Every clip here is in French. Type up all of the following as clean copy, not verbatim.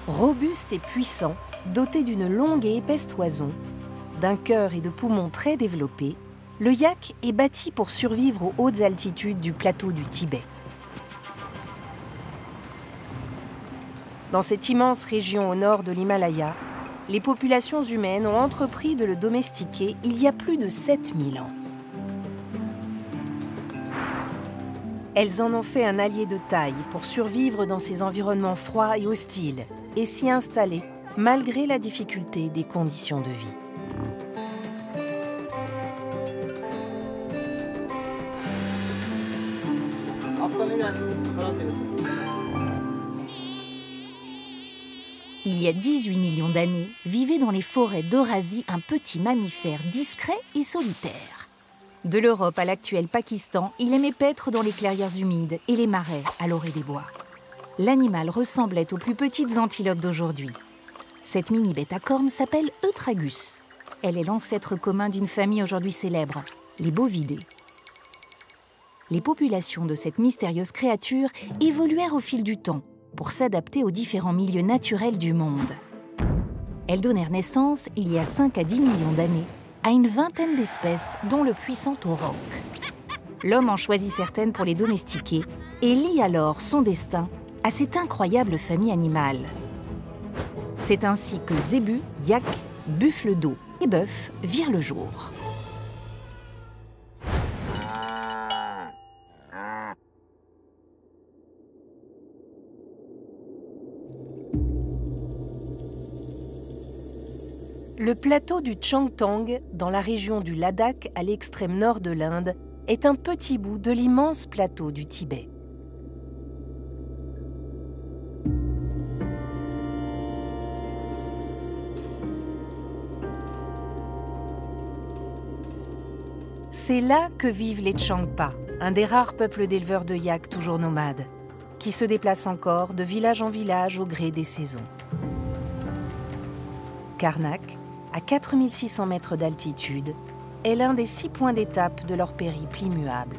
Robuste et puissant, doté d'une longue et épaisse toison, d'un cœur et de poumons très développés, le yak est bâti pour survivre aux hautes altitudes du plateau du Tibet. Dans cette immense région au nord de l'Himalaya, les populations humaines ont entrepris de le domestiquer il y a plus de 7000 ans. Elles en ont fait un allié de taille pour survivre dans ces environnements froids et hostiles et s'y installer malgré la difficulté des conditions de vie. Il y a 18 millions d'années, vivait dans les forêts d'Eurasie un petit mammifère discret et solitaire. De l'Europe à l'actuel Pakistan, il aimait paître dans les clairières humides et les marais à l'orée des bois. L'animal ressemblait aux plus petites antilopes d'aujourd'hui. Cette mini-bête à cornes s'appelle Eutragus. Elle est l'ancêtre commun d'une famille aujourd'hui célèbre, les bovidés. Les populations de cette mystérieuse créature évoluèrent au fil du temps pour s'adapter aux différents milieux naturels du monde. Elles donnèrent naissance, il y a 5 à 10 millions d'années, à une vingtaine d'espèces, dont le puissant auroch. L'homme en choisit certaines pour les domestiquer et lie alors son destin à cette incroyable famille animale. C'est ainsi que zébu, yak, buffle d'eau et bœuf virent le jour. Le plateau du Changtang, dans la région du Ladakh à l'extrême nord de l'Inde, est un petit bout de l'immense plateau du Tibet. C'est là que vivent les Changpa, un des rares peuples d'éleveurs de yaks toujours nomades, qui se déplacent encore de village en village au gré des saisons. Karnak, à 4600 mètres d'altitude, est l'un des 6 points d'étape de leur périple immuable.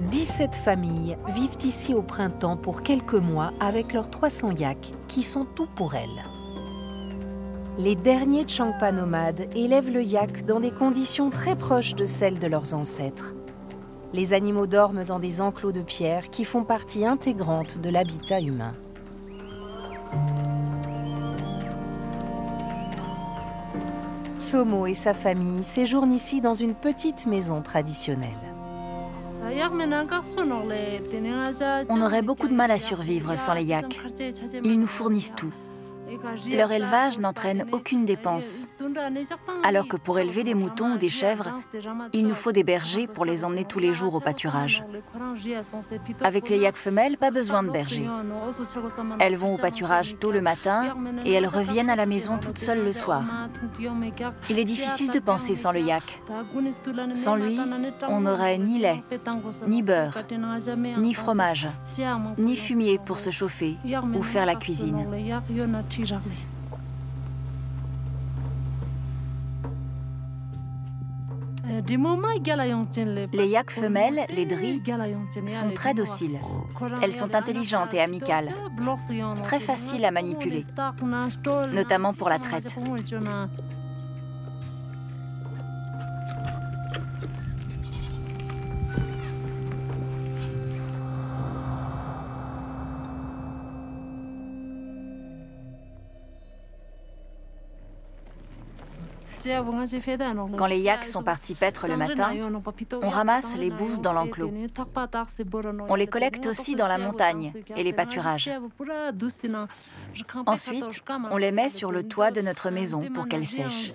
« 17 familles vivent ici au printemps pour quelques mois avec leurs 300 yaks qui sont tout pour elles. Les derniers Changpa nomades élèvent le yak dans des conditions très proches de celles de leurs ancêtres. Les animaux dorment dans des enclos de pierre qui font partie intégrante de l'habitat humain. Tsomo et sa famille séjournent ici dans une petite maison traditionnelle. On aurait beaucoup de mal à survivre sans les yaks. Ils nous fournissent tout. Leur élevage n'entraîne aucune dépense, alors que pour élever des moutons ou des chèvres, il nous faut des bergers pour les emmener tous les jours au pâturage. Avec les yaks femelles, pas besoin de berger. Elles vont au pâturage tôt le matin et elles reviennent à la maison toutes seules le soir. Il est difficile de penser sans le yak. Sans lui, on n'aurait ni lait, ni beurre, ni fromage, ni fumier pour se chauffer ou faire la cuisine. Les yaks femelles, les dris, sont très dociles. Elles sont intelligentes et amicales, très faciles à manipuler, notamment pour la traite. Quand les yaks sont partis paître le matin, on ramasse les bousses dans l'enclos. On les collecte aussi dans la montagne et les pâturages. Ensuite, on les met sur le toit de notre maison pour qu'elles sèchent.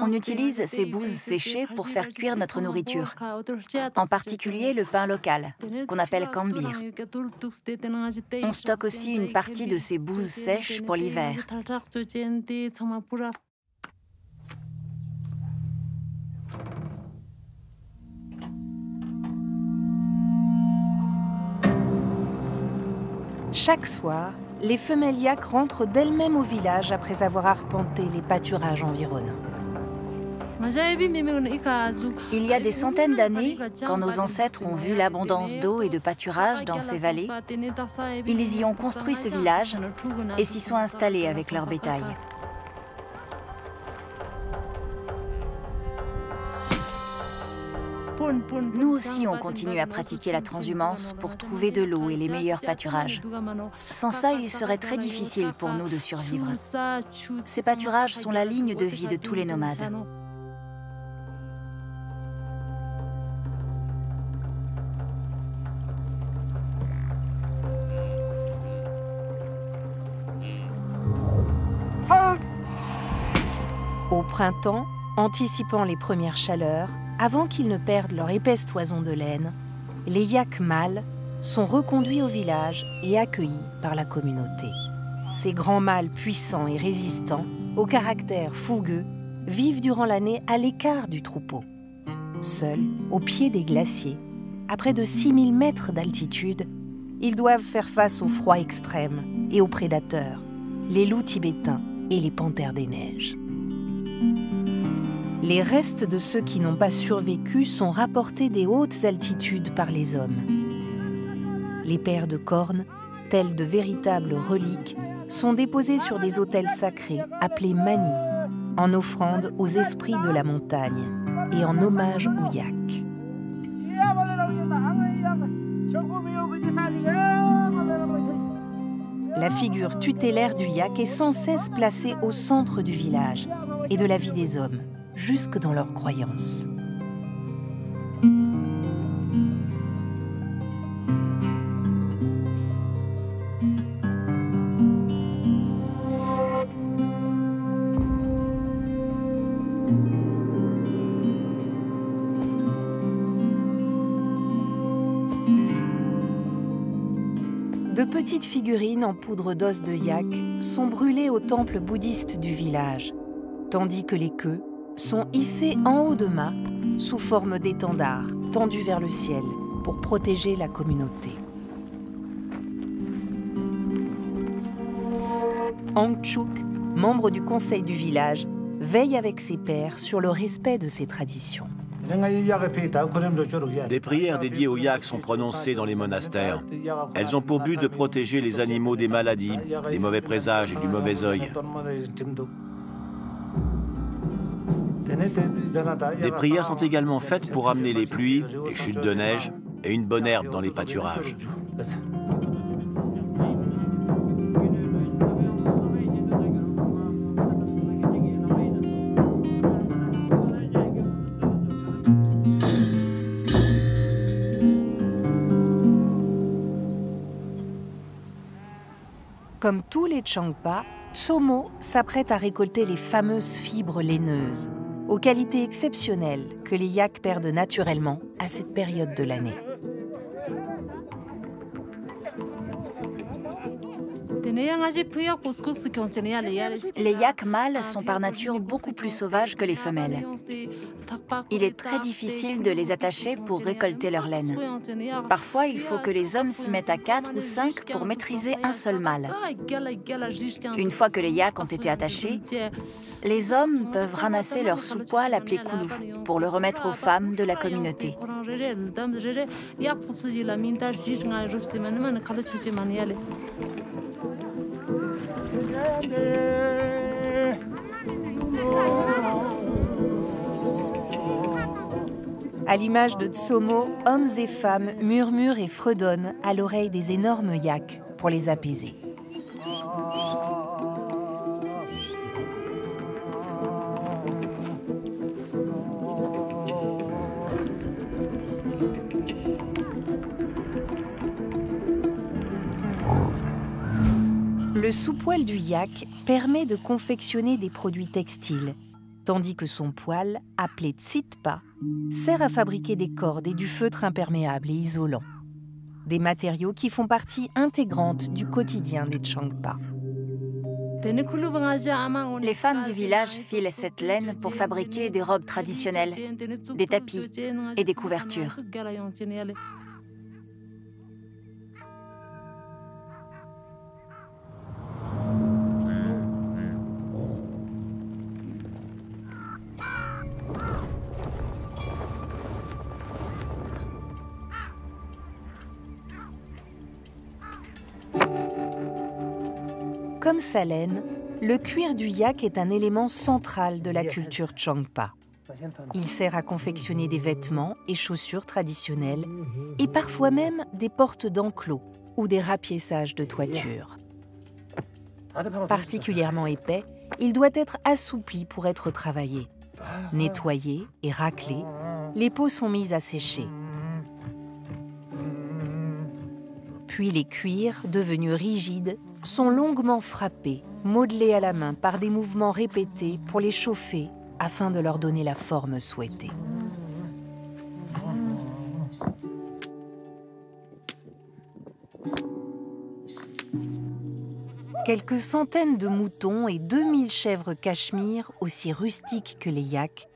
On utilise ces bouses séchées pour faire cuire notre nourriture, en particulier le pain local, qu'on appelle kambir. On stocke aussi une partie de ces bouses sèches pour l'hiver. Chaque soir, les femelles yaks rentrent d'elles-mêmes au village après avoir arpenté les pâturages environnants. Il y a des centaines d'années, quand nos ancêtres ont vu l'abondance d'eau et de pâturage dans ces vallées, ils y ont construit ce village et s'y sont installés avec leur bétail. Nous aussi, on continue à pratiquer la transhumance pour trouver de l'eau et les meilleurs pâturages. Sans ça, il serait très difficile pour nous de survivre. Ces pâturages sont la ligne de vie de tous les nomades. Au printemps, anticipant les premières chaleurs, avant qu'ils ne perdent leur épaisse toison de laine, les yaks mâles sont reconduits au village et accueillis par la communauté. Ces grands mâles puissants et résistants, au caractère fougueux, vivent durant l'année à l'écart du troupeau. Seuls, au pied des glaciers, à près de 6000 mètres d'altitude, ils doivent faire face au froid extrême et aux prédateurs, les loups tibétains et les panthères des neiges. Les restes de ceux qui n'ont pas survécu sont rapportés des hautes altitudes par les hommes. Les paires de cornes, telles de véritables reliques, sont déposées sur des autels sacrés appelés mani, en offrande aux esprits de la montagne et en hommage aux yaks. La figure tutélaire du yak est sans cesse placée au centre du village et de la vie des hommes, jusque dans leurs croyances. De petites figurines en poudre d'os de yak sont brûlées au temple bouddhiste du village, tandis que les queues sont hissées en haut de mâts sous forme d'étendards tendus vers le ciel pour protéger la communauté. Angchuk, membre du conseil du village, veille avec ses pairs sur le respect de ces traditions. Des prières dédiées aux yaks sont prononcées dans les monastères. Elles ont pour but de protéger les animaux des maladies, des mauvais présages et du mauvais œil. Des prières sont également faites pour amener les pluies, les chutes de neige et une bonne herbe dans les pâturages. Comme tous les Changpa, Tsomo s'apprête à récolter les fameuses fibres laineuses, aux qualités exceptionnelles que les yaks perdent naturellement à cette période de l'année. Les yaks mâles sont par nature beaucoup plus sauvages que les femelles. Il est très difficile de les attacher pour récolter leur laine. Parfois, il faut que les hommes s'y mettent à 4 ou 5 pour maîtriser un seul mâle. Une fois que les yaks ont été attachés, les hommes peuvent ramasser leur sous-poil appelé koulou pour le remettre aux femmes de la communauté. À l'image de Tsomo, hommes et femmes murmurent et fredonnent à l'oreille des énormes yaks pour les apaiser. Le sous-poil du yak permet de confectionner des produits textiles, tandis que son poil, appelé tsitpa, sert à fabriquer des cordes et du feutre imperméable et isolant. Des matériaux qui font partie intégrante du quotidien des Changpa. Les femmes du village filent cette laine pour fabriquer des robes traditionnelles, des tapis et des couvertures. Comme sa laine, le cuir du yak est un élément central de la culture Changpa. Il sert à confectionner des vêtements et chaussures traditionnelles et parfois même des portes d'enclos ou des rapiessages de toiture. Particulièrement épais, il doit être assoupli pour être travaillé. Nettoyé et raclé, les peaux sont mises à sécher. Puis les cuirs, devenus rigides, sont longuement frappés, modelés à la main par des mouvements répétés pour les chauffer afin de leur donner la forme souhaitée. Quelques centaines de moutons et 2000 chèvres cachemire, aussi rustiques que les yaks,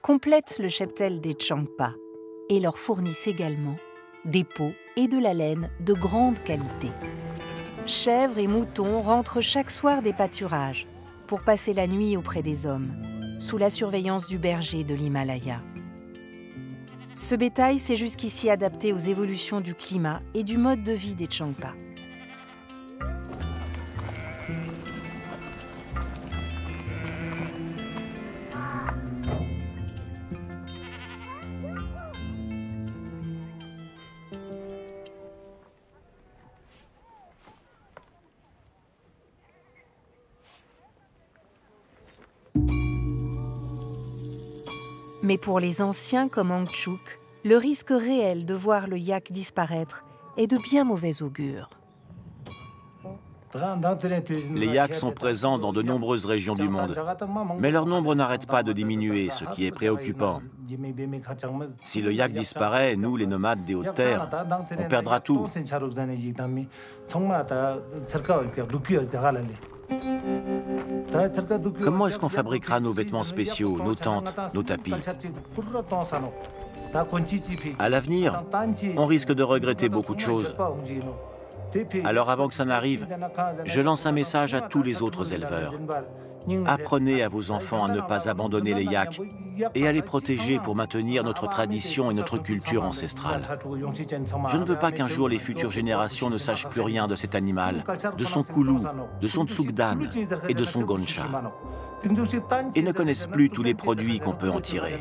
complètent le cheptel des Changpa et leur fournissent également des peaux et de la laine de grande qualité. Chèvres et moutons rentrent chaque soir des pâturages pour passer la nuit auprès des hommes, sous la surveillance du berger de l'Himalaya. Ce bétail s'est jusqu'ici adapté aux évolutions du climat et du mode de vie des Changpa. Mais pour les anciens comme Angchuk, le risque réel de voir le yak disparaître est de bien mauvais augure. Les yaks sont présents dans de nombreuses régions du monde, mais leur nombre n'arrête pas de diminuer, ce qui est préoccupant. Si le yak disparaît, nous, les nomades des hautes terres, on perdra tout. Comment est-ce qu'on fabriquera nos vêtements spéciaux, nos tentes, nos tapis? À l'avenir, on risque de regretter beaucoup de choses. Alors avant que ça n'arrive, je lance un message à tous les autres éleveurs. Apprenez à vos enfants à ne pas abandonner les yaks et à les protéger pour maintenir notre tradition et notre culture ancestrale. Je ne veux pas qu'un jour les futures générations ne sachent plus rien de cet animal, de son koulou, de son tsukdan et de son goncha, et ne connaissent plus tous les produits qu'on peut en tirer.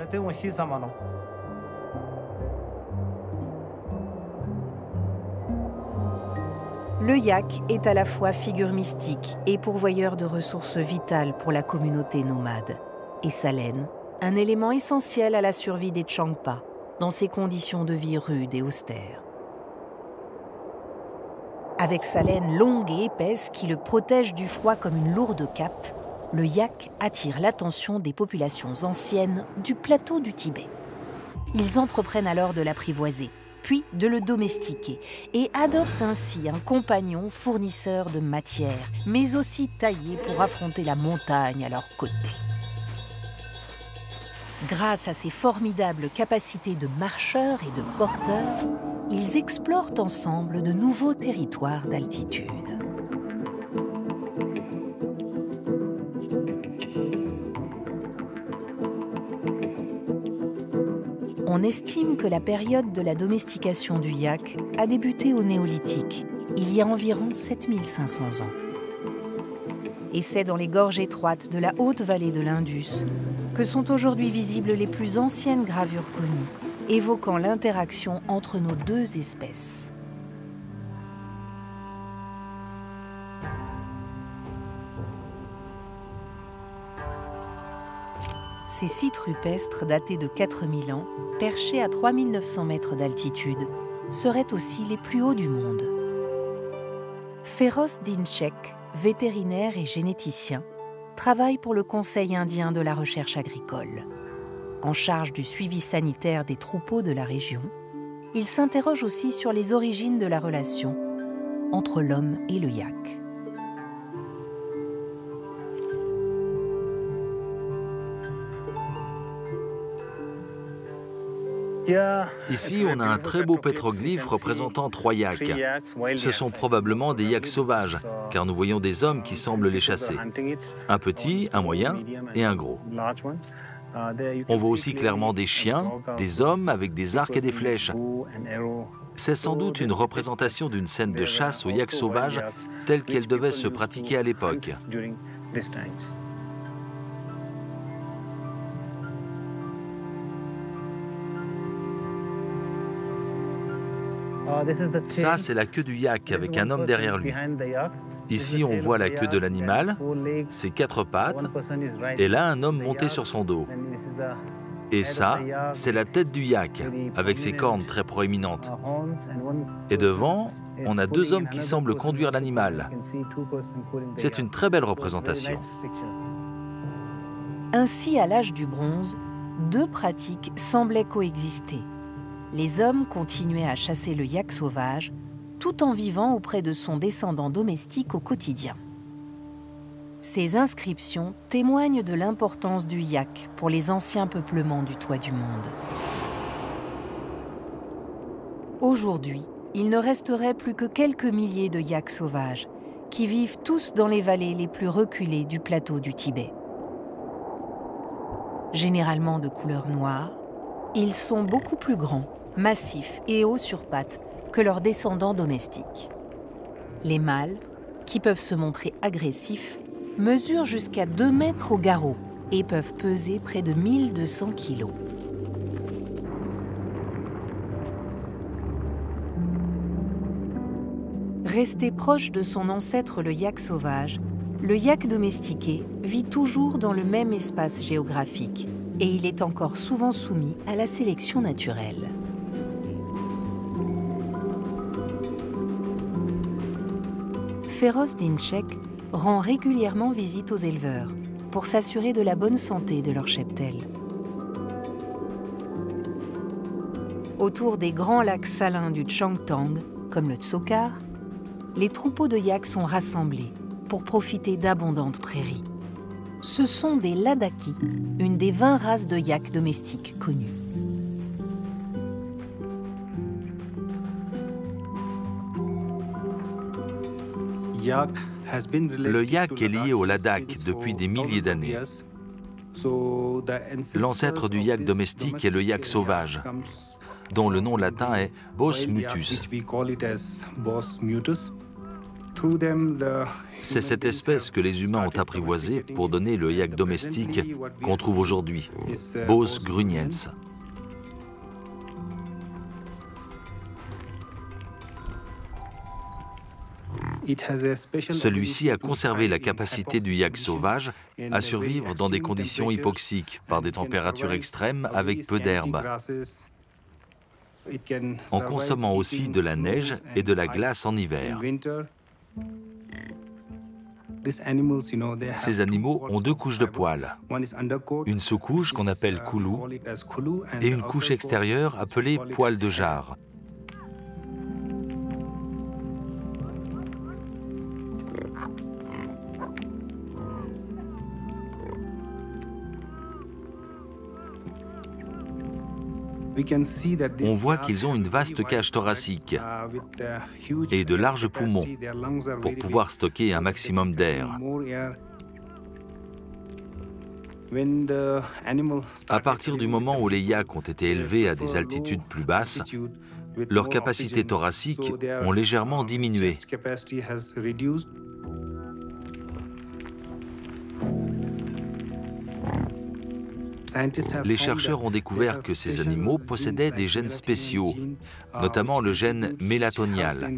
Le yak est à la fois figure mystique et pourvoyeur de ressources vitales pour la communauté nomade. Et sa laine, un élément essentiel à la survie des Changpa, dans ces conditions de vie rudes et austères. Avec sa laine longue et épaisse qui le protège du froid comme une lourde cape, le yak attire l'attention des populations anciennes du plateau du Tibet. Ils entreprennent alors de l'apprivoiser, puis de le domestiquer, et adoptent ainsi un compagnon fournisseur de matière, mais aussi taillé pour affronter la montagne à leur côté. Grâce à ses formidables capacités de marcheurs et de porteurs, ils explorent ensemble de nouveaux territoires d'altitude. On estime que la période de la domestication du yak a débuté au Néolithique, il y a environ 7500 ans. Et c'est dans les gorges étroites de la haute vallée de l'Indus que sont aujourd'hui visibles les plus anciennes gravures connues, évoquant l'interaction entre nos deux espèces. Ces sites rupestres datés de 4000 ans, perchés à 3900 mètres d'altitude, seraient aussi les plus hauts du monde. Feroz Dinçek, vétérinaire et généticien, travaille pour le Conseil indien de la recherche agricole. En charge du suivi sanitaire des troupeaux de la région, il s'interroge aussi sur les origines de la relation entre l'homme et le yak. Ici, on a un très beau pétroglyphe représentant 3 yaks. Ce sont probablement des yaks sauvages, car nous voyons des hommes qui semblent les chasser. Un petit, un moyen et un gros. On voit aussi clairement des chiens, des hommes avec des arcs et des flèches. C'est sans doute une représentation d'une scène de chasse aux yaks sauvages telle qu'elle devait se pratiquer à l'époque. Ça, c'est la queue du yak avec un homme derrière lui. Ici, on voit la queue de l'animal, ses 4 pattes, et là, un homme monté sur son dos. Et ça, c'est la tête du yak, avec ses cornes très proéminentes. Et devant, on a 2 hommes qui semblent conduire l'animal. C'est une très belle représentation. Ainsi, à l'âge du bronze, 2 pratiques semblaient coexister. Les hommes continuaient à chasser le yak sauvage, tout en vivant auprès de son descendant domestique au quotidien. Ces inscriptions témoignent de l'importance du yak pour les anciens peuplements du toit du monde. Aujourd'hui, il ne resterait plus que quelques milliers de yaks sauvages, qui vivent tous dans les vallées les plus reculées du plateau du Tibet. Généralement de couleur noire, ils sont beaucoup plus grands, massifs et hauts sur pattes que leurs descendants domestiques. Les mâles, qui peuvent se montrer agressifs, mesurent jusqu'à 2 mètres au garrot et peuvent peser près de 1200 kilos. Resté proche de son ancêtre le yak sauvage, le yak domestiqué vit toujours dans le même espace géographique et il est encore souvent soumis à la sélection naturelle. Feroz Dinçek rend régulièrement visite aux éleveurs pour s'assurer de la bonne santé de leur cheptel. Autour des grands lacs salins du Changtang, comme le Tsokar, les troupeaux de yaks sont rassemblés pour profiter d'abondantes prairies. Ce sont des Ladakhi, une des 20 races de yaks domestiques connues. Le yak est lié au Ladakh depuis des milliers d'années. L'ancêtre du yak domestique est le yak sauvage, dont le nom latin est Bos mutus. C'est cette espèce que les humains ont apprivoisée pour donner le yak domestique qu'on trouve aujourd'hui, Bos gruniens. Celui-ci a conservé la capacité du yak sauvage à survivre dans des conditions hypoxiques, par des températures extrêmes avec peu d'herbe, en consommant aussi de la neige et de la glace en hiver. Ces animaux ont 2 couches de poils, une sous-couche qu'on appelle koulou et une couche extérieure appelée poil de jarre. On voit qu'ils ont une vaste cage thoracique et de larges poumons pour pouvoir stocker un maximum d'air. À partir du moment où les yaks ont été élevés à des altitudes plus basses, leurs capacités thoraciques ont légèrement diminué. Les chercheurs ont découvert que ces animaux possédaient des gènes spéciaux, notamment le gène mélatonial,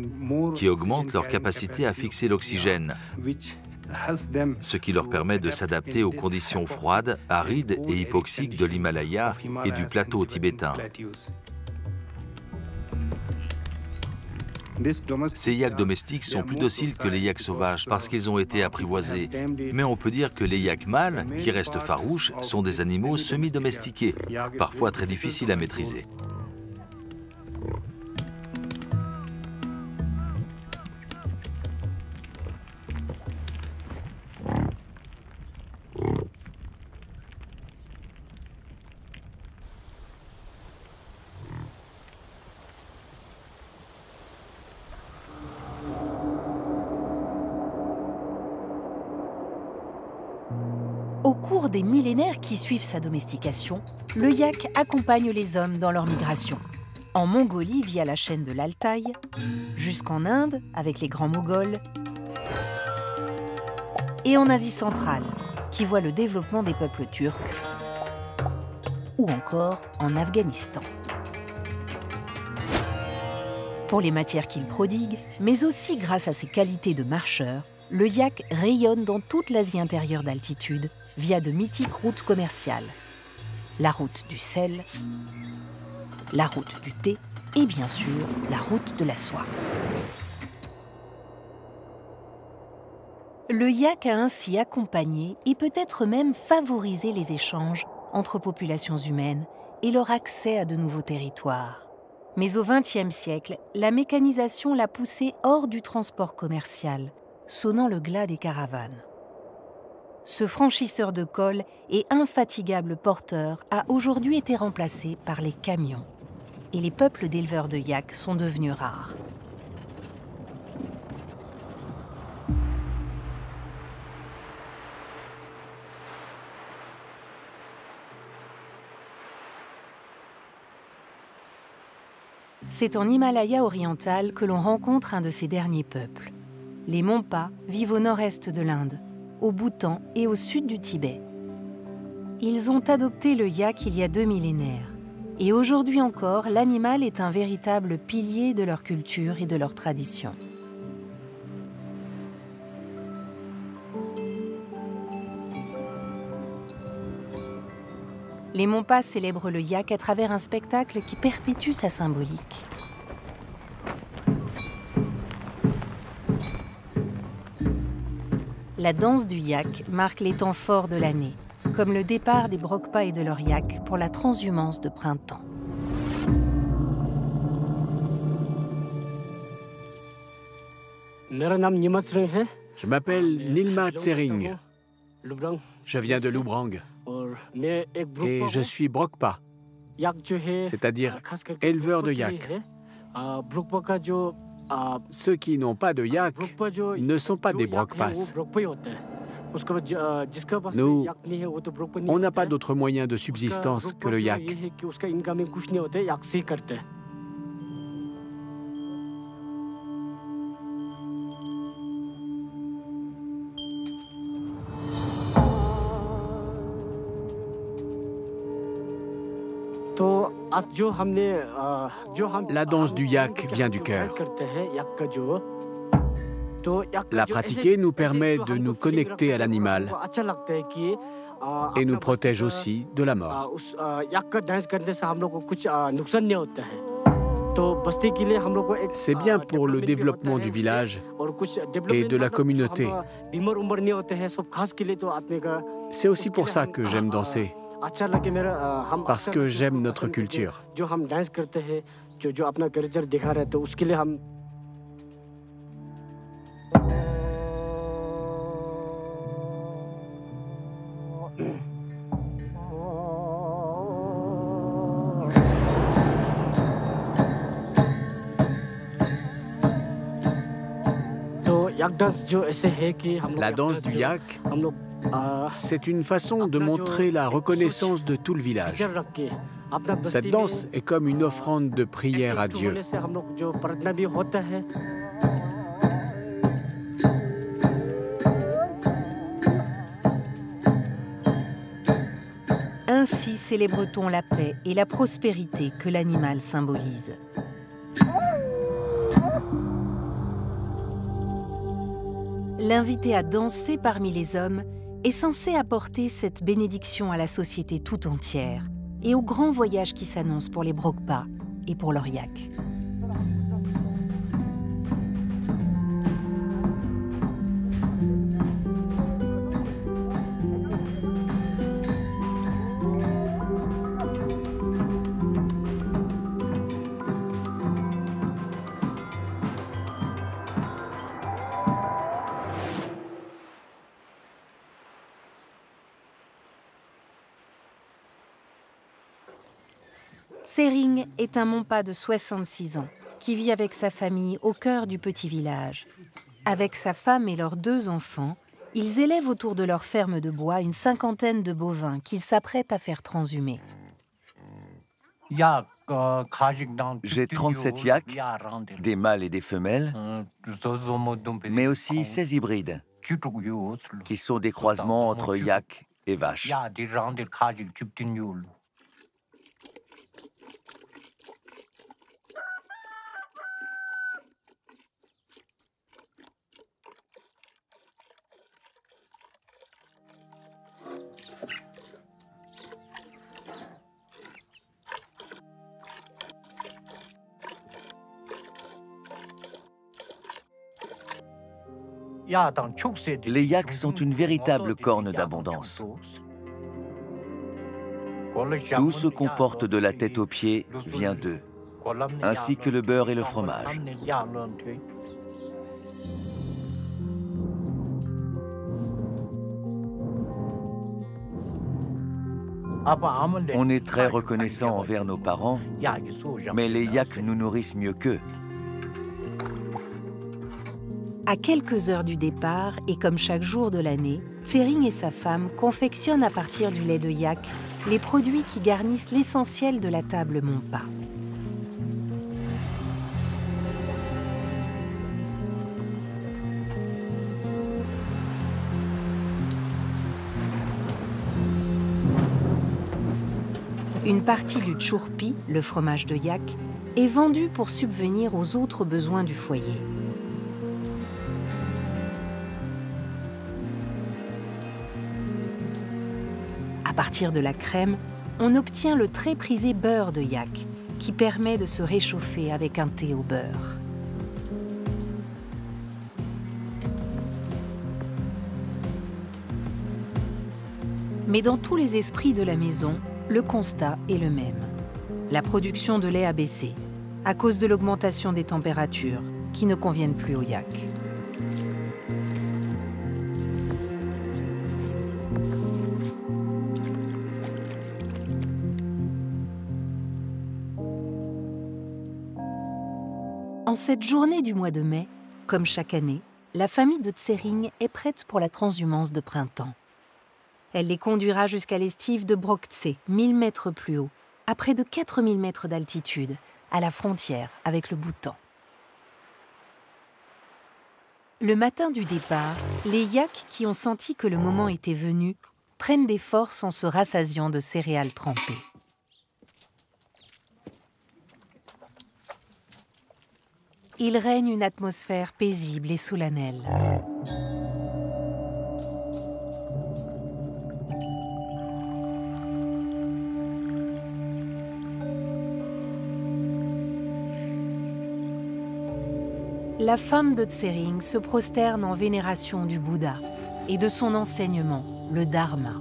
qui augmente leur capacité à fixer l'oxygène, ce qui leur permet de s'adapter aux conditions froides, arides et hypoxiques de l'Himalaya et du plateau tibétain. Ces yaks domestiques sont plus dociles que les yaks sauvages parce qu'ils ont été apprivoisés. Mais on peut dire que les yaks mâles, qui restent farouches, sont des animaux semi-domestiqués, parfois très difficiles à maîtriser. Au cours des millénaires qui suivent sa domestication, le yak accompagne les hommes dans leur migration. En Mongolie via la chaîne de l'Altaï, jusqu'en Inde avec les grands Moghols, et en Asie centrale, qui voit le développement des peuples turcs, ou encore en Afghanistan. Pour les matières qu'il prodigue, mais aussi grâce à ses qualités de marcheur, le yak rayonne dans toute l'Asie intérieure d'altitude via de mythiques routes commerciales. La route du sel, la route du thé et bien sûr la route de la soie. Le yak a ainsi accompagné et peut-être même favorisé les échanges entre populations humaines et leur accès à de nouveaux territoires. Mais au XXe siècle, la mécanisation l'a poussé hors du transport commercial, sonnant le glas des caravanes. Ce franchisseur de col et infatigable porteur a aujourd'hui été remplacé par les camions. Et les peuples d'éleveurs de yaks sont devenus rares. C'est en Himalaya oriental que l'on rencontre un de ces derniers peuples. Les Monpas vivent au nord-est de l'Inde, au Bhoutan et au sud du Tibet. Ils ont adopté le yak il y a 2 millénaires. Et aujourd'hui encore, l'animal est un véritable pilier de leur culture et de leur tradition. Les Monpas célèbrent le yak à travers un spectacle qui perpétue sa symbolique. La danse du yak marque les temps forts de l'année, comme le départ des Brokpa et de leurs yaks pour la transhumance de printemps. Je m'appelle Nilma Tsering. Je viens de Loubrang et je suis Brokpa, c'est-à-dire éleveur de yak. Ceux qui n'ont pas de yak ne sont pas des Brokpas. Nous, on n'a pas d'autre moyen de subsistance que le yak. La danse du yak vient du cœur. La pratiquer nous permet de nous connecter à l'animal et nous protège aussi de la mort. C'est bien pour le développement du village et de la communauté. C'est aussi pour ça que j'aime danser, parce que j'aime notre culture. La danse du yak, c'est une façon de montrer la reconnaissance de tout le village. Cette danse est comme une offrande de prière à Dieu. Ainsi célèbre-t-on la paix et la prospérité que l'animal symbolise. L'inviter à danser parmi les hommes est censé apporter cette bénédiction à la société tout entière et au grand voyage qui s'annonce pour les Brokpa et pour leurs yaks. Tsering est un Monpa de 66 ans qui vit avec sa famille au cœur du petit village. Avec sa femme et leurs 2 enfants, ils élèvent autour de leur ferme de bois une 50aine de bovins qu'ils s'apprêtent à faire transhumer. J'ai 37 yaks, des mâles et des femelles, mais aussi 16 hybrides, qui sont des croisements entre yaks et vaches. Les yaks sont une véritable corne d'abondance. Tout ce qu'on porte de la tête aux pieds vient d'eux, ainsi que le beurre et le fromage. On est très reconnaissant envers nos parents, mais les yaks nous nourrissent mieux qu'eux. À quelques heures du départ, et comme chaque jour de l'année, Tsering et sa femme confectionnent à partir du lait de yak les produits qui garnissent l'essentiel de la table Monpa. Une partie du tchourpi, le fromage de yak, est vendue pour subvenir aux autres besoins du foyer. À partir de la crème, on obtient le très prisé beurre de yak, qui permet de se réchauffer avec un thé au beurre. Mais dans tous les esprits de la maison, le constat est le même. La production de lait a baissé, à cause de l'augmentation des températures, qui ne conviennent plus aux yaks. En cette journée du mois de mai, comme chaque année, la famille de Tsering est prête pour la transhumance de printemps. Elle les conduira jusqu'à l'estive de Broktse, 1000 mètres plus haut, à près de 4000 mètres d'altitude, à la frontière avec le Bhoutan. Le matin du départ, les yaks qui ont senti que le moment était venu prennent des forces en se rassasiant de céréales trempées. Il règne une atmosphère paisible et solennelle. La femme de Tsering se prosterne en vénération du Bouddha et de son enseignement, le Dharma.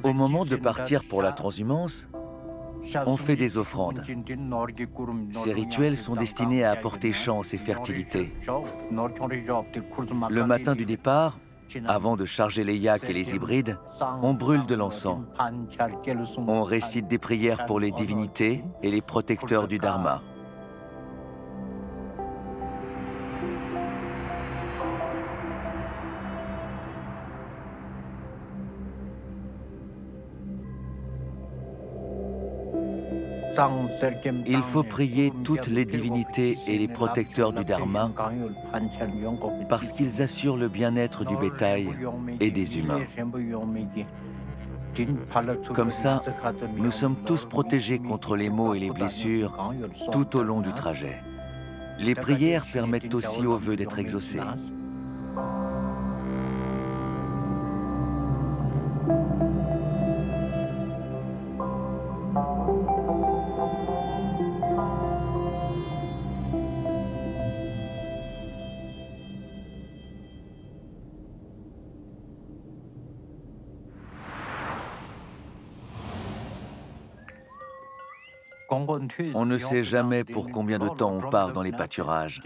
Au moment de partir pour la transhumance, on fait des offrandes. Ces rituels sont destinés à apporter chance et fertilité. Le matin du départ, avant de charger les yaks et les hybrides, on brûle de l'encens. On récite des prières pour les divinités et les protecteurs du Dharma. Il faut prier toutes les divinités et les protecteurs du Dharma parce qu'ils assurent le bien-être du bétail et des humains. Comme ça, nous sommes tous protégés contre les maux et les blessures tout au long du trajet. Les prières permettent aussi aux vœux d'être exaucés. On ne sait jamais pour combien de temps on part dans les pâturages.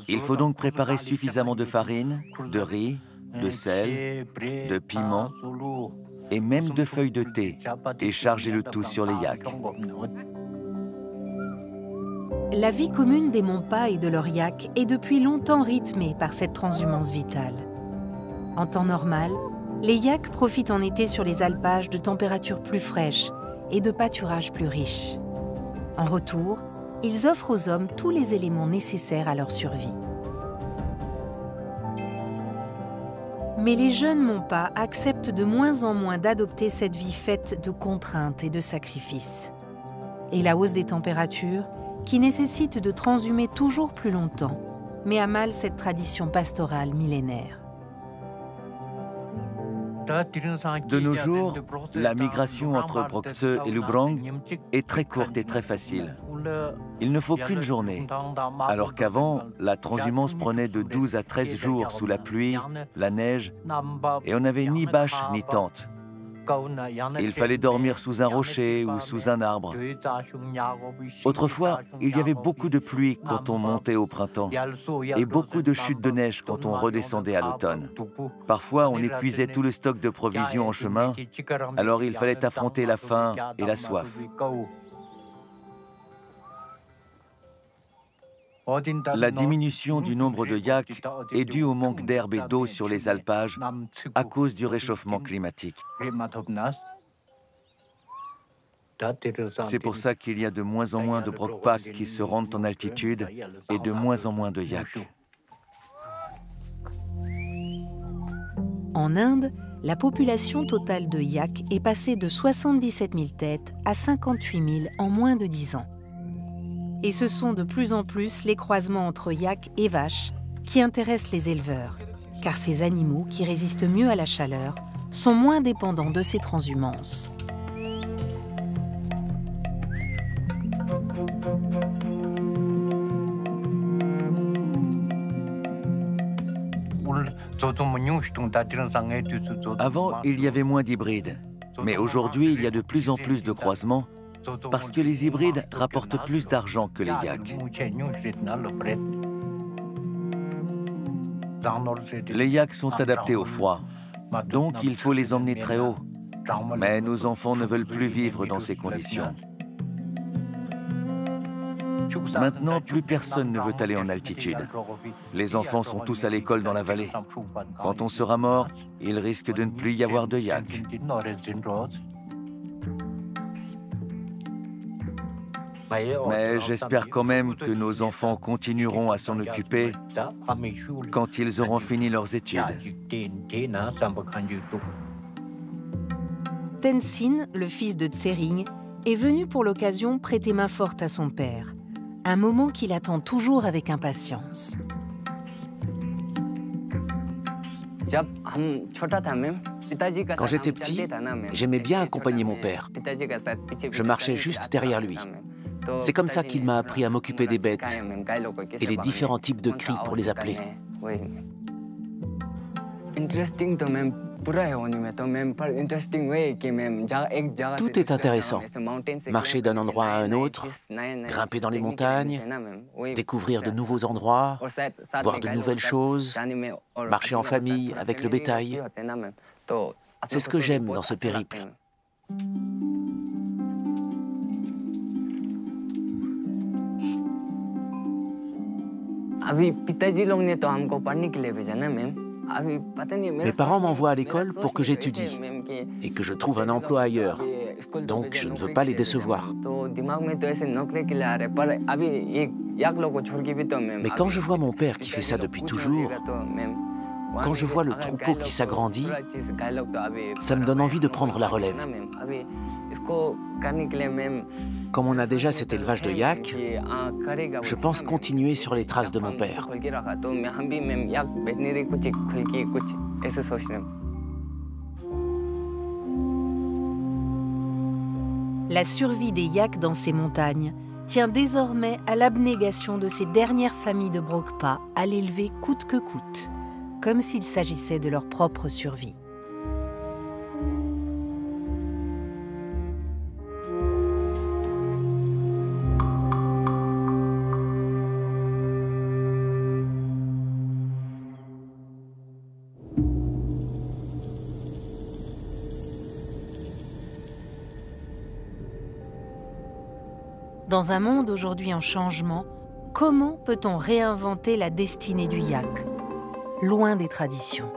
Il faut donc préparer suffisamment de farine, de riz, de sel, de piment et même de feuilles de thé et charger le tout sur les yaks. La vie commune des Monpas et de leurs yaks est depuis longtemps rythmée par cette transhumance vitale. En temps normal, les yaks profitent en été sur les alpages de températures plus fraîches et de pâturages plus riches. En retour, ils offrent aux hommes tous les éléments nécessaires à leur survie. Mais les jeunes Monpas acceptent de moins en moins d'adopter cette vie faite de contraintes et de sacrifices. Et la hausse des températures, qui nécessite de transhumer toujours plus longtemps, met à mal cette tradition pastorale millénaire. De nos jours, la migration entre Brokse et Lubrang est très courte et très facile. Il ne faut qu'une journée, alors qu'avant, la transhumance prenait de 12 à 13 jours sous la pluie, la neige, et on n'avait ni bâche ni tente. Il fallait dormir sous un rocher ou sous un arbre. Autrefois, il y avait beaucoup de pluie quand on montait au printemps et beaucoup de chutes de neige quand on redescendait à l'automne. Parfois, on épuisait tout le stock de provisions en chemin, alors il fallait affronter la faim et la soif. La diminution du nombre de yaks est due au manque d'herbe et d'eau sur les alpages à cause du réchauffement climatique. C'est pour ça qu'il y a de moins en moins de brokpas qui se rendent en altitude et de moins en moins de yaks. En Inde, la population totale de yaks est passée de 77 000 têtes à 58 000 en moins de 10 ans. Et ce sont de plus en plus les croisements entre yaks et vaches qui intéressent les éleveurs, car ces animaux, qui résistent mieux à la chaleur, sont moins dépendants de ces transhumances. Avant, il y avait moins d'hybrides, mais aujourd'hui, il y a de plus en plus de croisements parce que les hybrides rapportent plus d'argent que les yaks. Les yaks sont adaptés au froid, donc il faut les emmener très haut. Mais nos enfants ne veulent plus vivre dans ces conditions. Maintenant, plus personne ne veut aller en altitude. Les enfants sont tous à l'école dans la vallée. Quand on sera mort, il risque de ne plus y avoir de yaks. Mais j'espère quand même que nos enfants continueront à s'en occuper quand ils auront fini leurs études. Tenzin, le fils de Tsering, est venu pour l'occasion prêter main forte à son père, un moment qu'il attend toujours avec impatience. Quand j'étais petit, j'aimais bien accompagner mon père. Je marchais juste derrière lui. C'est comme ça qu'il m'a appris à m'occuper des bêtes et les différents types de cris pour les appeler. Tout est intéressant. Marcher d'un endroit à un autre, grimper dans les montagnes, découvrir de nouveaux endroits, voir de nouvelles choses, marcher en famille avec le bétail. C'est ce que j'aime dans ce périple. Mes parents m'envoient à l'école pour que j'étudie et que je trouve un emploi ailleurs. Donc, je ne veux pas les décevoir. Mais quand je vois mon père qui fait ça depuis toujours, quand je vois le troupeau qui s'agrandit, ça me donne envie de prendre la relève. Comme on a déjà cet élevage de yaks, je pense continuer sur les traces de mon père. La survie des yaks dans ces montagnes tient désormais à l'abnégation de ces dernières familles de Brokpas à l'élever coûte que coûte, comme s'il s'agissait de leur propre survie. Dans un monde aujourd'hui en changement, comment peut-on réinventer la destinée du yak, loin des traditions?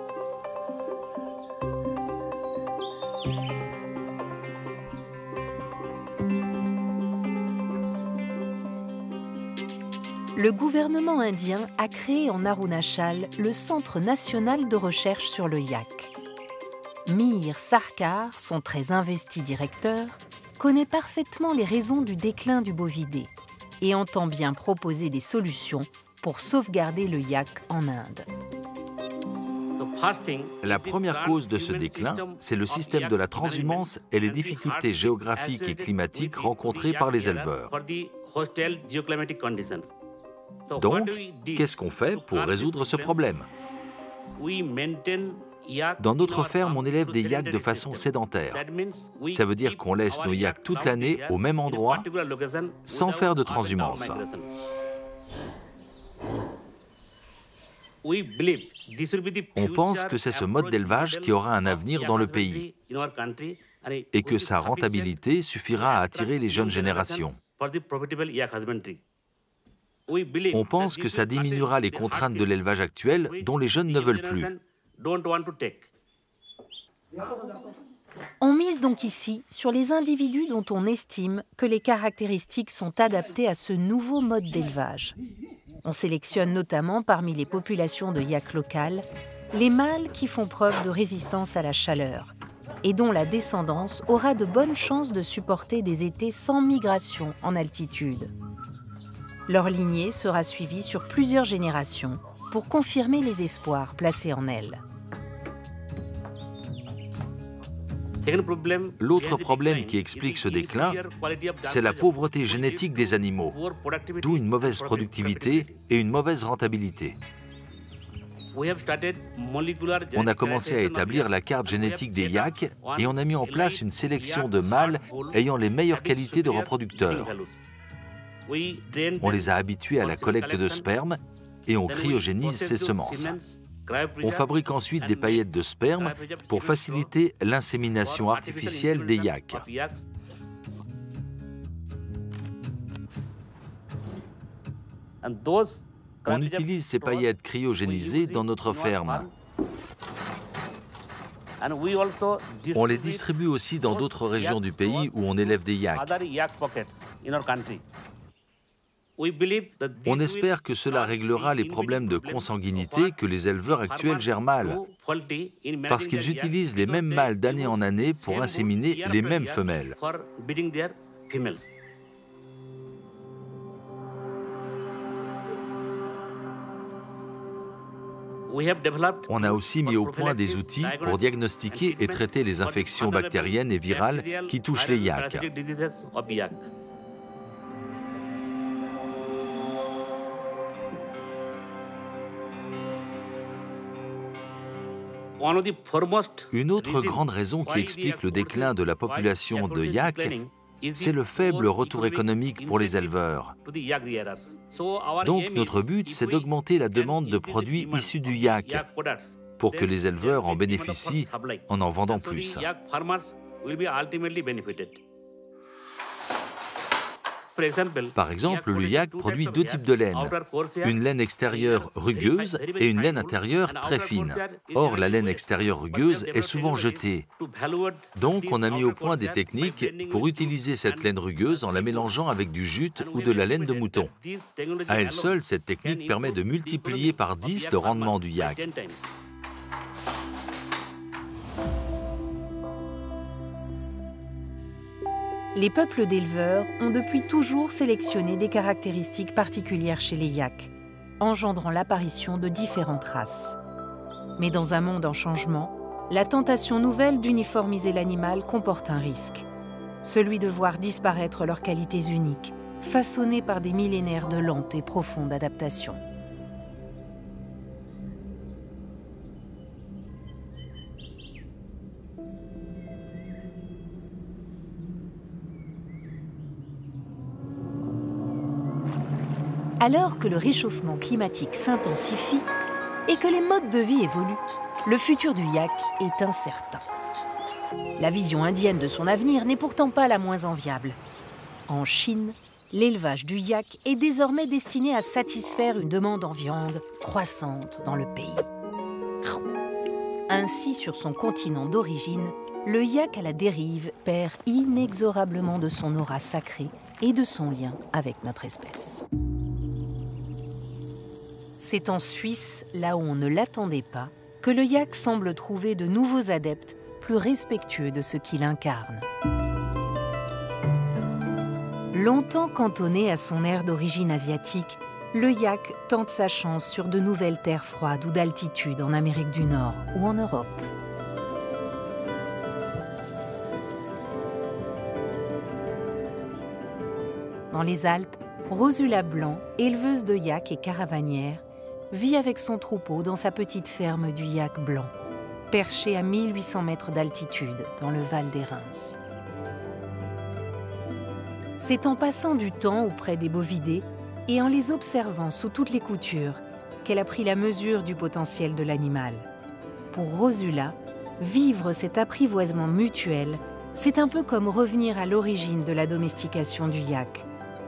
Le gouvernement indien a créé en Arunachal le Centre national de recherche sur le yak. Mir Sarkar, son très investi directeur, connaît parfaitement les raisons du déclin du bovidé et entend bien proposer des solutions pour sauvegarder le yak en Inde. La première cause de ce déclin, c'est le système de la transhumance et les difficultés géographiques et climatiques rencontrées par les éleveurs. Donc, qu'est-ce qu'on fait pour résoudre ce problème? Dans notre ferme, on élève des yaks de façon sédentaire. Ça veut dire qu'on laisse nos yaks toute l'année au même endroit, sans faire de transhumance. On pense que c'est ce mode d'élevage qui aura un avenir dans le pays et que sa rentabilité suffira à attirer les jeunes générations. On pense que ça diminuera les contraintes de l'élevage actuel dont les jeunes ne veulent plus. On mise donc ici sur les individus dont on estime que les caractéristiques sont adaptées à ce nouveau mode d'élevage. On sélectionne notamment parmi les populations de yak locales les mâles qui font preuve de résistance à la chaleur et dont la descendance aura de bonnes chances de supporter des étés sans migration en altitude. Leur lignée sera suivie sur plusieurs générations pour confirmer les espoirs placés en elle. L'autre problème qui explique ce déclin, c'est la pauvreté génétique des animaux, d'où une mauvaise productivité et une mauvaise rentabilité. On a commencé à établir la carte génétique des yaks et on a mis en place une sélection de mâles ayant les meilleures qualités de reproducteurs. On les a habitués à la collecte de sperme et on cryogénise ces semences. On fabrique ensuite des paillettes de sperme pour faciliter l'insémination artificielle des yaks. On utilise ces paillettes cryogénisées dans notre ferme. On les distribue aussi dans d'autres régions du pays où on élève des yaks. On espère que cela réglera les problèmes de consanguinité que les éleveurs actuels gèrent mal, parce qu'ils utilisent les mêmes mâles d'année en année pour inséminer les mêmes femelles. On a aussi mis au point des outils pour diagnostiquer et traiter les infections bactériennes et virales qui touchent les yaks. Une autre grande raison qui explique le déclin de la population de yaks, c'est le faible retour économique pour les éleveurs. Donc notre but, c'est d'augmenter la demande de produits issus du yak pour que les éleveurs en bénéficient en vendant plus. Par exemple, le yak produit deux types de laine, une laine extérieure rugueuse et une laine intérieure très fine. Or, la laine extérieure rugueuse est souvent jetée. Donc, on a mis au point des techniques pour utiliser cette laine rugueuse en la mélangeant avec du jute ou de la laine de mouton. À elle seule, cette technique permet de multiplier par 10 le rendement du yak. Les peuples d'éleveurs ont depuis toujours sélectionné des caractéristiques particulières chez les yaks, engendrant l'apparition de différentes races. Mais dans un monde en changement, la tentation nouvelle d'uniformiser l'animal comporte un risque, celui de voir disparaître leurs qualités uniques, façonnées par des millénaires de lente et profonde adaptation. Alors que le réchauffement climatique s'intensifie et que les modes de vie évoluent, le futur du yak est incertain. La vision indienne de son avenir n'est pourtant pas la moins enviable. En Chine, l'élevage du yak est désormais destiné à satisfaire une demande en viande croissante dans le pays. Ainsi, sur son continent d'origine, le yak à la dérive perd inexorablement de son aura sacrée et de son lien avec notre espèce. C'est en Suisse, là où on ne l'attendait pas, que le yak semble trouver de nouveaux adeptes plus respectueux de ce qu'il incarne. Longtemps cantonné à son aire d'origine asiatique, le yak tente sa chance sur de nouvelles terres froides ou d'altitude en Amérique du Nord ou en Europe. Dans les Alpes, Rosula Blanc, éleveuse de yak et caravanière, vit avec son troupeau dans sa petite ferme du Yak Blanc, perchée à 1800 mètres d'altitude dans le Val des Reims. C'est en passant du temps auprès des bovidés et en les observant sous toutes les coutures qu'elle a pris la mesure du potentiel de l'animal. Pour Rosula, vivre cet apprivoisement mutuel, c'est un peu comme revenir à l'origine de la domestication du yak,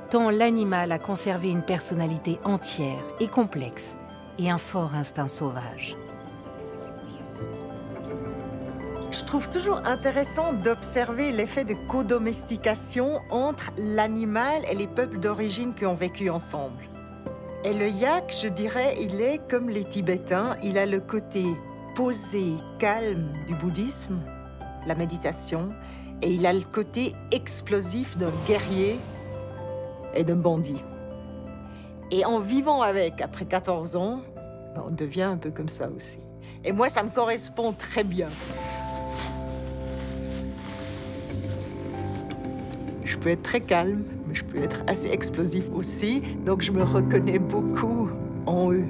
tant l'animal a conservé une personnalité entière et complexe et un fort instinct sauvage. Je trouve toujours intéressant d'observer l'effet de codomestication entre l'animal et les peuples d'origine qui ont vécu ensemble. Et le yak, je dirais, il est comme les Tibétains, il a le côté posé, calme du bouddhisme, la méditation, et il a le côté explosif d'un guerrier et d'un bandit. Et en vivant avec, après 14 ans, on devient un peu comme ça aussi. Et moi, ça me correspond très bien. Je peux être très calme, mais je peux être assez explosif aussi, donc je me reconnais beaucoup en eux.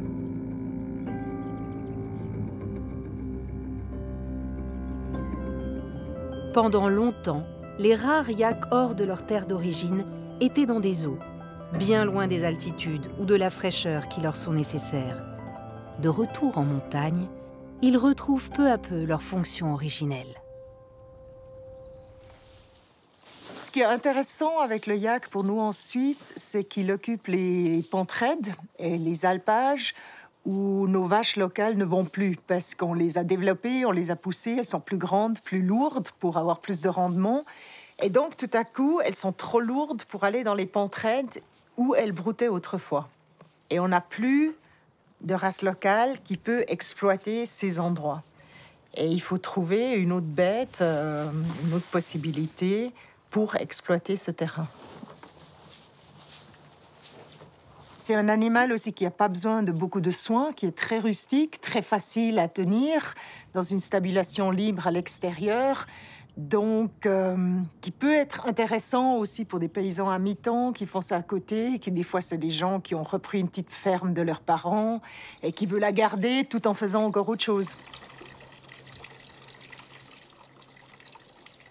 Pendant longtemps, les rares yaks hors de leur terre d'origine étaient dans des eaux, bien loin des altitudes ou de la fraîcheur qui leur sont nécessaires. De retour en montagne, ils retrouvent peu à peu leur fonction originelle. Ce qui est intéressant avec le yak pour nous en Suisse, c'est qu'il occupe les pentes raides et les alpages où nos vaches locales ne vont plus parce qu'on les a développées, on les a poussées, elles sont plus grandes, plus lourdes pour avoir plus de rendement. Et donc, tout à coup, elles sont trop lourdes pour aller dans les pentes raides où elles broutaient autrefois. Et on n'a plus de race locale qui peut exploiter ces endroits. Et il faut trouver une autre bête, une autre possibilité pour exploiter ce terrain. C'est un animal aussi qui n'a pas besoin de beaucoup de soins, qui est très rustique, très facile à tenir, dans une stabulation libre à l'extérieur, donc qui peut être intéressant aussi pour des paysans à mi-temps qui font ça à côté, qui des fois c'est des gens qui ont repris une petite ferme de leurs parents et qui veulent la garder tout en faisant encore autre chose.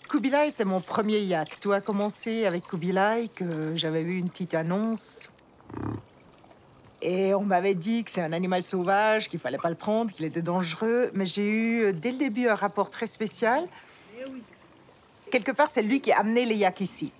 Kubilai, c'est mon premier yak. Tout a commencé avec Kubilai, que j'avais eu une petite annonce. Et on m'avait dit que c'est un animal sauvage, qu'il ne fallait pas le prendre, qu'il était dangereux. Mais j'ai eu, dès le début, un rapport très spécial. Quelque part, c'est lui qui a amené les yaks ici.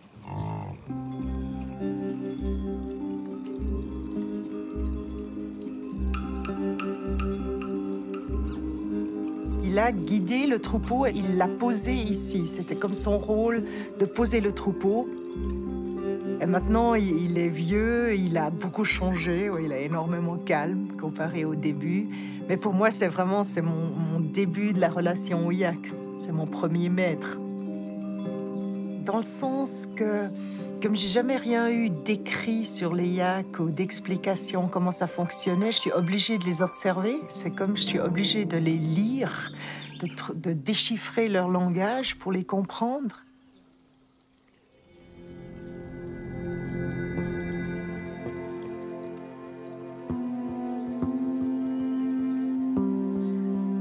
Il a guidé le troupeau et il l'a posé ici. C'était comme son rôle de poser le troupeau. Et maintenant, il est vieux, il a beaucoup changé, il est énormément calme comparé au début. Mais pour moi, c'est vraiment mon début de la relation au yak. C'est mon premier maître. Dans le sens que, comme j'ai jamais rien eu d'écrit sur les yaks ou d'explication comment ça fonctionnait, je suis obligée de les observer. C'est comme je suis obligée de les lire, de déchiffrer leur langage pour les comprendre.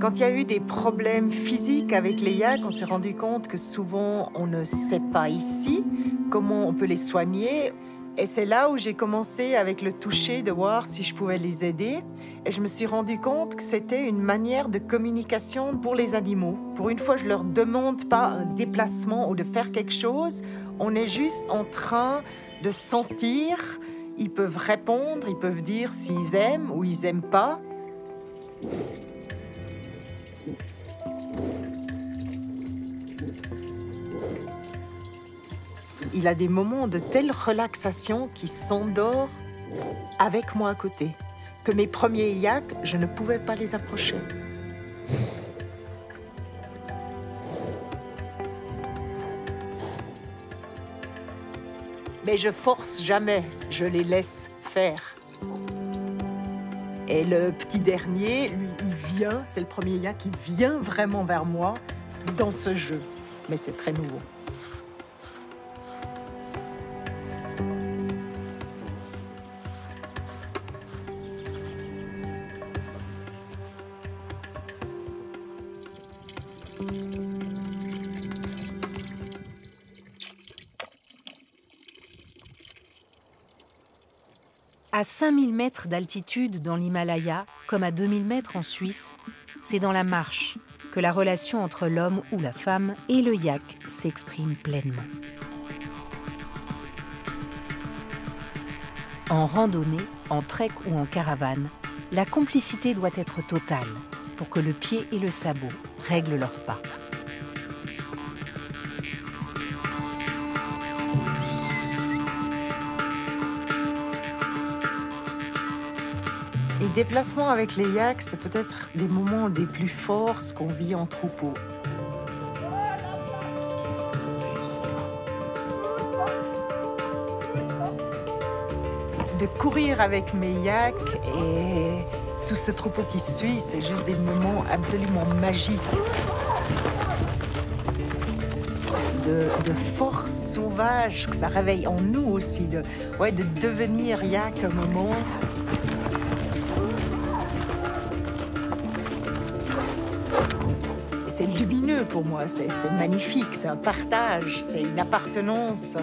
Quand il y a eu des problèmes physiques avec les yaks, on s'est rendu compte que souvent on ne sait pas ici comment on peut les soigner. Et c'est là où j'ai commencé avec le toucher de voir si je pouvais les aider. Et je me suis rendu compte que c'était une manière de communication pour les animaux. Pour une fois, je leur demande pas un déplacement ou de faire quelque chose. On est juste en train de sentir. Ils peuvent répondre, ils peuvent dire s'ils aiment ou ils n'aiment pas. Il a des moments de telle relaxation qu'il s'endort avec moi à côté, que mes premiers yaks, je ne pouvais pas les approcher. Mais je force jamais, je les laisse faire. Et le petit dernier, lui, il vient, c'est le premier yak qui vient vraiment vers moi dans ce jeu. Mais c'est très nouveau. À 5000 mètres d'altitude dans l'Himalaya, comme à 2000 mètres en Suisse, c'est dans la marche que la relation entre l'homme ou la femme et le yak s'exprime pleinement. En randonnée, en trek ou en caravane, la complicité doit être totale pour que le pied et le sabot règlent leurs pas. Les déplacements avec les yaks, c'est peut-être des moments les plus forts qu'on vit en troupeau. De courir avec mes yaks et tout ce troupeau qui suit, c'est juste des moments absolument magiques. De force sauvage que ça réveille en nous aussi, de devenir yak un moment. C'est lumineux pour moi, c'est magnifique, c'est un partage, c'est une appartenance,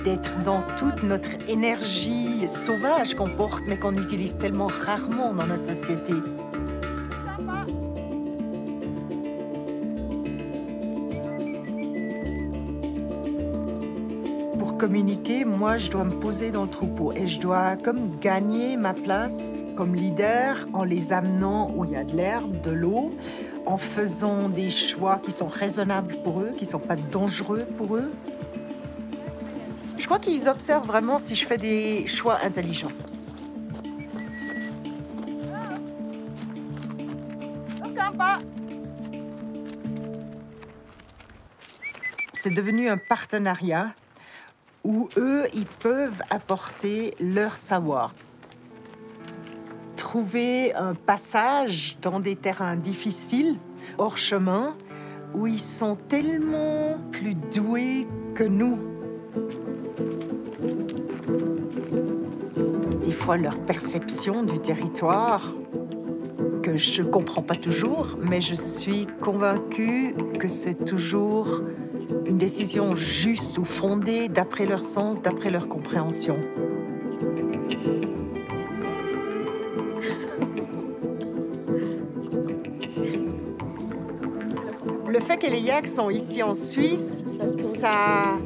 d'être dans toute notre énergie sauvage qu'on porte, mais qu'on utilise tellement rarement dans notre société. Pour communiquer, moi, je dois me poser dans le troupeau et je dois comme gagner ma place comme leader en les amenant où il y a de l'herbe, de l'eau, en faisant des choix qui sont raisonnables pour eux, qui ne sont pas dangereux pour eux. Je crois qu'ils observent vraiment si je fais des choix intelligents. C'est devenu un partenariat où eux, ils peuvent apporter leur savoir. Trouver un passage dans des terrains difficiles, hors chemin, où ils sont tellement plus doués que nous. Des fois, leur perception du territoire, que je ne comprends pas toujours, mais je suis convaincue que c'est toujours une décision juste ou fondée d'après leur sens, d'après leur compréhension. Le fait que les yaks sont ici en Suisse, ça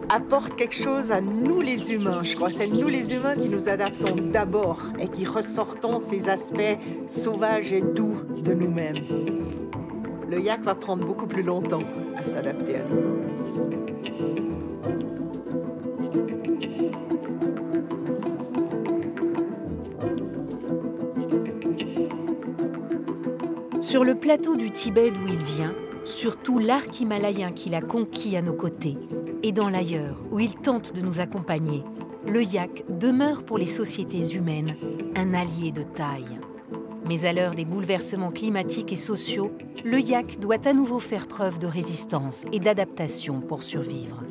apporte quelque chose à nous les humains, je crois. C'est nous les humains qui nous adaptons d'abord et qui ressortons ces aspects sauvages et doux de nous-mêmes. Le yak va prendre beaucoup plus longtemps à s'adapter à nous. Sur le plateau du Tibet d'où il vient, sur tout l'arc himalayen qu'il a conquis à nos côtés, et dans l'ailleurs où il tente de nous accompagner, le yak demeure pour les sociétés humaines un allié de taille. Mais à l'heure des bouleversements climatiques et sociaux, le yak doit à nouveau faire preuve de résistance et d'adaptation pour survivre.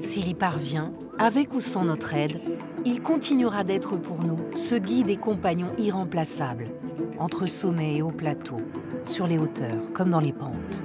S'il y parvient, avec ou sans notre aide, il continuera d'être pour nous ce guide et compagnon irremplaçable, entre sommet et haut plateau, sur les hauteurs comme dans les pentes.